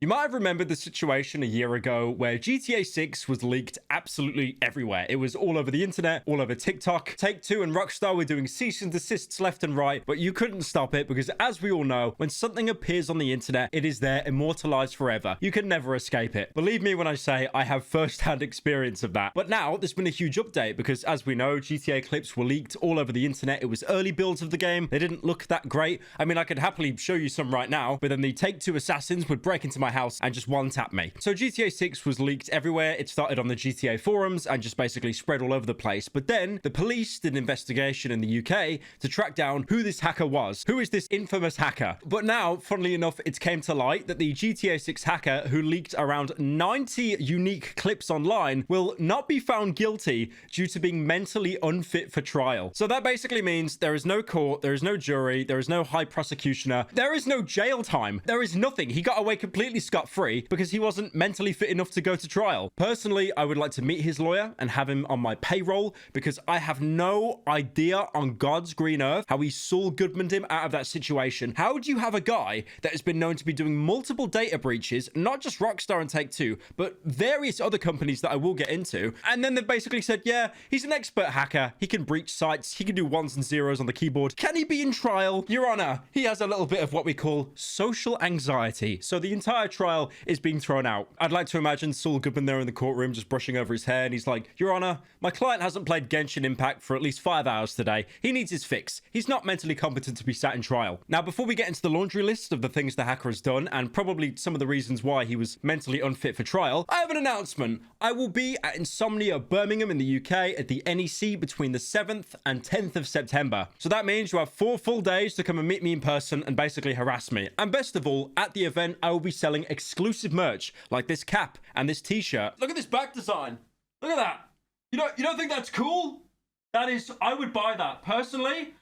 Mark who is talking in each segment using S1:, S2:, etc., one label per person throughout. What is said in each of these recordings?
S1: You might have remembered the situation a year ago where GTA 6 was leaked absolutely everywhere. It was all over the internet, all over TikTok. Take-Two and Rockstar were doing cease and desists left and right, but you couldn't stop it because, as we all know, when something appears on the internet, it is there immortalized forever. You can never escape it. Believe me when I say I have first-hand experience of that. But now there's been a huge update because, as we know, GTA clips were leaked all over the internet. It was early builds of the game. They didn't look that great. I mean, I could happily show you some right now, but then the Take-Two assassins would break into my house and just one-tap me. So GTA 6 was leaked everywhere. It started on the GTA forums and just basically spread all over the place. But then the police did an investigation in the UK to track down who this hacker was. Who is this infamous hacker? But now, funnily enough, it's came to light that the GTA 6 hacker who leaked around 90 unique clips online will not be found guilty due to being mentally unfit for trial. So that basically means there is no court, there is no jury, there is no high prosecutioner, there is no jail time, there is nothing. He got away completely scot-free because he wasn't mentally fit enough to go to trial. Personally, I would like to meet his lawyer and have him on my payroll because I have no idea on God's green earth how he Saul Goodmaned him out of that situation. How do you have a guy that has been known to be doing multiple data breaches, not just Rockstar and Take-Two, but various other companies that I will get into, and then they've basically said, yeah, he's an expert hacker, he can breach sites, he can do ones and zeros on the keyboard. Can he be in trial? Your Honor, he has a little bit of what we call social anxiety, so the entire trial is being thrown out. I'd like to imagine Saul Goodman there in the courtroom just brushing over his hair, and he's like, Your Honor, my client hasn't played Genshin Impact for at least 5 hours today. He needs his fix. He's not mentally competent to be sat in trial. Now, before we get into the laundry list of the things the hacker has done, and probably some of the reasons why he was mentally unfit for trial, I have an announcement. I will be at Insomnia Birmingham in the UK at the NEC between the 7th and 10th of September. So that means you have 4 full days to come and meet me in person and basically harass me. And best of all, at the event, I will be selling exclusive merch like this cap and this t-shirt. Look at this back design. Look at that. You don't think that's cool? That is, I would buy that. Personally,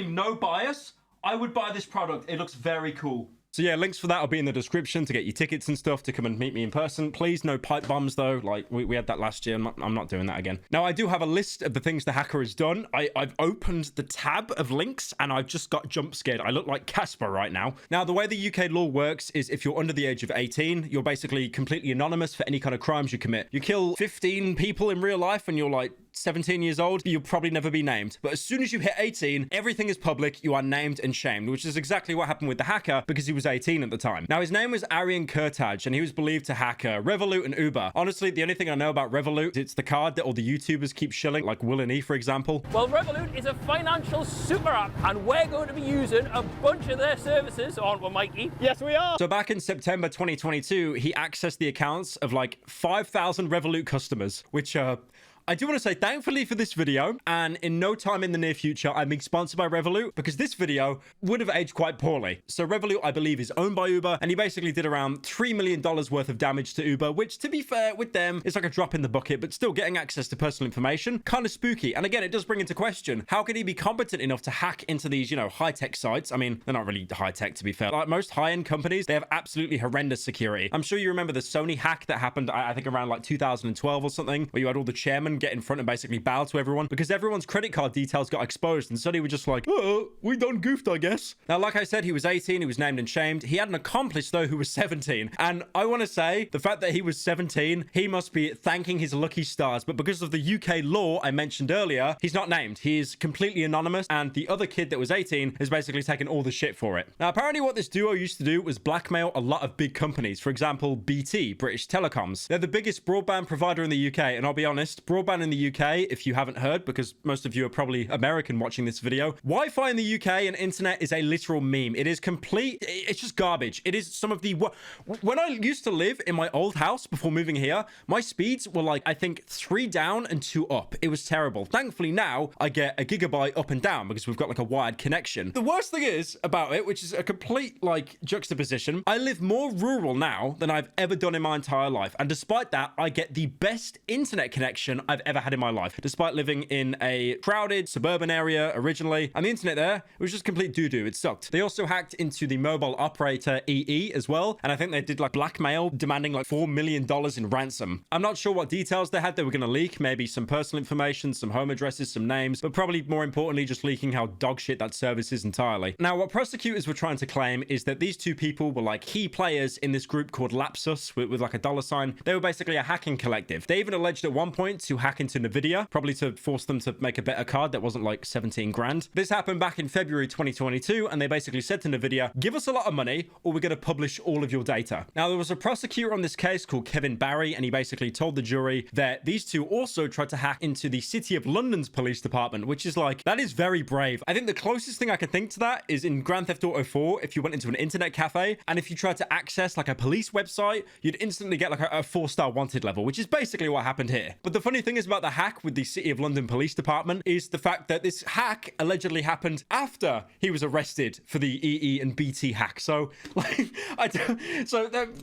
S1: no bias. I would buy this product. It looks very cool. So yeah, links for that will be in the description to get you tickets and stuff to come and meet me in person. Please, no pipe bombs though. Like we had that last year. I'm not doing that again. Now, I do have a list of the things the hacker has done. I've opened the tab of links and I've just got jump scared. I look like Casper right now. Now, the way the UK law works is if you're under the age of 18, you're basically completely anonymous for any kind of crimes you commit. You kill 15 people in real life and you're like 17 years old, you'll probably never be named. But as soon as you hit 18, everything is public. You are named and shamed, which is exactly what happened with the hacker because he was 18 at the time. Now, his name was Aryan Kurtaj, and he was believed to hack Revolut and Uber. Honestly, the only thing I know about Revolut, it's the card that all the YouTubers keep shilling, like Will and E, for example.
S2: Well, Revolut is a financial super app, and we're going to be using a bunch of their services, aren't we, Mikey? Yes, we are.
S1: So back in September 2022, he accessed the accounts of like 5,000 Revolut customers, which I do want to say thankfully for this video, and in no time in the near future, I'm being sponsored by Revolut because this video would have aged quite poorly. So Revolut, I believe, is owned by Uber, and he basically did around $3 million worth of damage to Uber, which, to be fair with them, is like a drop in the bucket, but still getting access to personal information, kind of spooky. And again, it does bring into question, how could he be competent enough to hack into these, you know, high-tech sites? I mean, they're not really high-tech, to be fair. Like most high-end companies, they have absolutely horrendous security. I'm sure you remember the Sony hack that happened, I think, around like 2012 or something, where you had all the chairmen get in front and basically bow to everyone because everyone's credit card details got exposed, and Sony were just like, oh, we done goofed, I guess. Now, like I said, he was 18, he was named and shamed. He had an accomplice though who was 17, and I want to say the fact that he was 17, he must be thanking his lucky stars. But because of the UK law I mentioned earlier, he's not named. He is completely anonymous, and the other kid that was 18 has basically taken all the shit for it. Now, apparently what this duo used to do was blackmail a lot of big companies. For example, BT, British Telecoms. They're the biggest broadband provider in the UK, and I'll be honest, broadband in the UK, if you haven't heard, because most of you are probably American watching this video, Wi-Fi in the UK and internet is a literal meme. It is complete, it's just garbage. It is some of the, when I used to live in my old house before moving here, my speeds were like, I think 3 down and 2 up. It was terrible. Thankfully now I get a gigabyte up and down because we've got like a wired connection. The worst thing is about it, which is a complete like juxtaposition, I live more rural now than I've ever done in my entire life. And despite that, I get the best internet connection I've I've ever had in my life, despite living in a crowded suburban area originally. And the internet there, it was just complete doo-doo. It sucked. They also hacked into the mobile operator EE as well. And I think they did like blackmail, demanding like $4 million in ransom. I'm not sure what details they had they were going to leak. Maybe some personal information, some home addresses, some names, but probably more importantly, just leaking how dog shit that service is entirely. Now, what prosecutors were trying to claim is that these two people were like key players in this group called Lapsus with like a $sign. They were basically a hacking collective. They even alleged at one point to hack into Nvidia, probably to force them to make a better card that wasn't like 17 grand. This happened back in February 2022, and they basically said to Nvidia, give us a lot of money or we're going to publish all of your data. Now, there was a prosecutor on this case called Kevin Barry, and he basically told the jury that these two also tried to hack into the City of London's police department, which is like, that is very brave. I think the closest thing I can think to that is in Grand Theft Auto 4, if you went into an internet cafe and if you tried to access like a police website, you'd instantly get like a 4-star wanted level, which is basically what happened here. But the funny thing is about the hack with the City of London Police Department is the fact that this hack allegedly happened after he was arrested for the EE and BT hack. So like,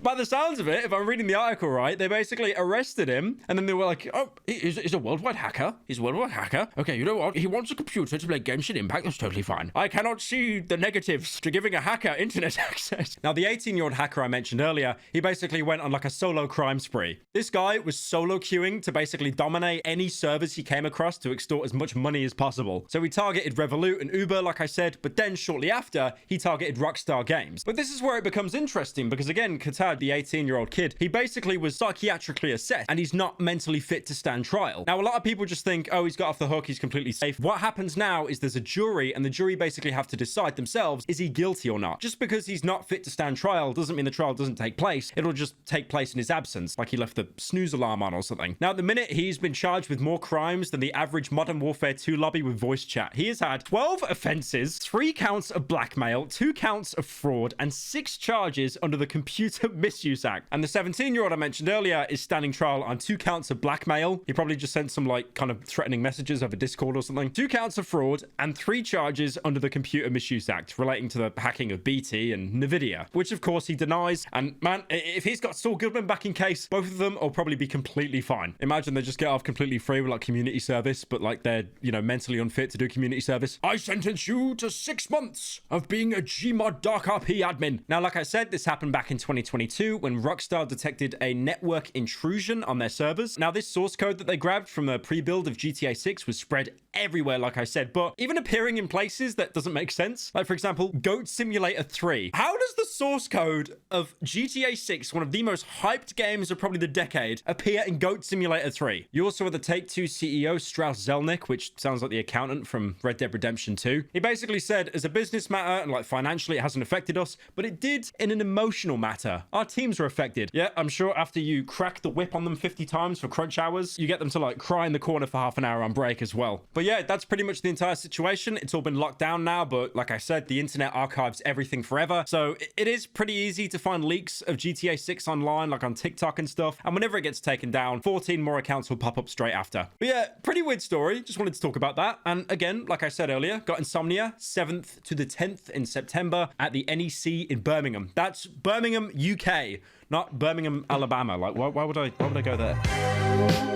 S1: by the sounds of it, if I'm reading the article right, they basically arrested him and then they were like, oh, he's a worldwide hacker. He's a worldwide hacker. Okay, you know what? He wants a computer to play Genshin Impact. That's totally fine. I cannot see the negatives to giving a hacker internet access. Now, the 18-year-old hacker I mentioned earlier, he basically went on like a solo crime spree. This guy was solo queuing to basically dominate any servers he came across to extort as much money as possible. So he targeted Revolut and Uber, like I said, but then shortly after, he targeted Rockstar Games. But this is where it becomes interesting because again, Qatar, the 18-year-old kid, he basically was psychiatrically assessed and he's not mentally fit to stand trial. Now, a lot of people just think, oh, he's got off the hook, he's completely safe. What happens now is there's a jury and the jury basically have to decide themselves, is he guilty or not? Just because he's not fit to stand trial doesn't mean the trial doesn't take place. It'll just take place in his absence, like he left the snooze alarm on or something. Now, at the minute, he's been charged with more crimes than the average Modern Warfare 2 lobby with voice chat. He has had 12 offenses, 3 counts of blackmail, 2 counts of fraud, and 6 charges under the Computer Misuse Act. And the 17-year-old I mentioned earlier is standing trial on 2 counts of blackmail. He probably just sent some like kind of threatening messages over Discord or something. 2 counts of fraud and 3 charges under the Computer Misuse Act relating to the hacking of BT and Nvidia, which of course he denies. And man, if he's got Saul Goodman back in case, both of them will probably be completely fine. Imagine they just get off completely free with like community service, but like they're, you know, mentally unfit to do community service. I sentence you to 6 months of being a Gmod Dark RP admin. Now, like I said, this happened back in 2022 when Rockstar detected a network intrusion on their servers. Now, this source code that they grabbed from a pre-build of GTA 6 was spread everywhere, like I said, but even appearing in places that doesn't make sense. Like, for example, Goat Simulator 3. How does the source code of GTA 6, one of the most hyped games of probably the decade, appear in Goat Simulator 3? You also had the Take-Two CEO, Strauss Zelnick, which sounds like the accountant from Red Dead Redemption 2. He basically said, as a business matter and like financially, it hasn't affected us, but it did in an emotional matter. Our teams are affected. Yeah, I'm sure after you crack the whip on them 50 times for crunch hours, you get them to like cry in the corner for half an hour on break as well. But yeah, that's pretty much the entire situation. It's all been locked down now, but like I said, the internet archives everything forever. So it is pretty easy to find leaks of GTA 6 online, like on TikTok and stuff. And whenever it gets taken down, 14 more accounts will pop up straight after. But yeah, pretty weird story. Just wanted to talk about that. And again, like I said earlier, got Insomnia 7th to the 10th in September at the NEC in Birmingham. That's Birmingham, UK, not Birmingham, Alabama. Like, why would I go there?